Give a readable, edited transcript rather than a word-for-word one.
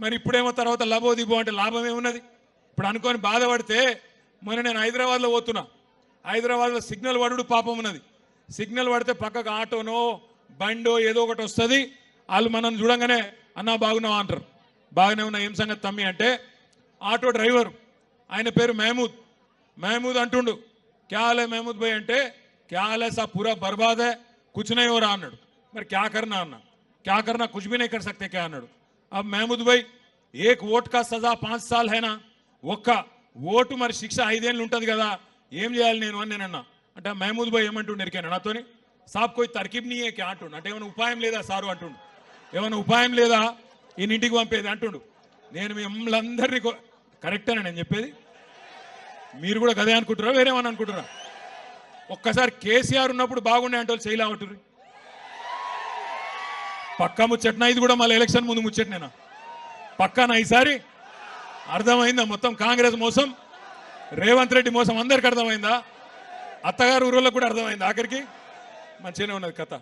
మరి ఇప్పుడేమో తర్వాత లబోదిబో అంటే లాభం ఏమున్నది? ఇప్పుడు అనుకొని బాధపడితే మొన్న నేను హైదరాబాద్లో పోతున్నా. హైదరాబాద్లో సిగ్నల్ పడుడు పాపం ఉన్నది. సిగ్నల్ పడితే పక్కకు ఆటోనో బండో ఏదో ఒకటి వస్తుంది. వాళ్ళు మనం చూడంగానే అన్నా బాగున్నావా అంటారు. బాగానే ఉన్నా, ఏం సంగతి తమ్మి అంటే ఆటో డ్రైవర్ ఆయన పేరు మహమూద్. మహమూద్ అంటుండు, క్యాలే మహమూద్ భాయ్ అంటే క్యాలే సా పూరా బర్బాద్ హై కుచ్ నహీ హో రా అన్నాడు. మరి క్యా కర్నా అన్నా, క్యా కర్నా కుచ్ భీ నహీ కర్ సక్తే క్యా అన్నాడు. अब महमूद भाई एक वोट का सजा 5 साल है ना, ఒక్క ఓటు మరి శిక్ష 5 ఏళ్ళు ఉంటుంది కదా, ఏం చేయాలి నేను అని నేనన్నా. అంటే మహమూద్ భాయ్ ఏమంటుండు ఎరికాను నాతోని, సాబ్ కోయి తర్కీబ్ నీ ఏ క్యా అంటుండు. అంటే ఏమైనా ఉపాయం లేదా సారు అంటుండు. ఏమైనా ఉపాయం లేదా ఈయన ఇంటికి పంపేది అంటుండు. నేను మిమ్మల్ని అందరినీ కరెక్టేనా నేను చెప్పేది? మీరు కూడా కదే అనుకుంటారా వేరేమని అనుకుంటారా? ఒక్కసారి కేసీఆర్ ఉన్నప్పుడు బాగుండే అంటే వాళ్ళు చేయలేవట్టుర్రి. పక్కా ముచ్చట్నా ఇది కూడా? మళ్ళీ ఎలక్షన్ ముందు ముచ్చట్నేనా? పక్కానా ఈసారి? అర్థమైందా మొత్తం కాంగ్రెస్ మోసం, రేవంత్ రెడ్డి మోసం అందరికి అర్థమైందా? అత్తగారు ఊరోళ్ళకు కూడా అర్థమైందా? ఆఖరికి మంచిగానే ఉన్నది కథ.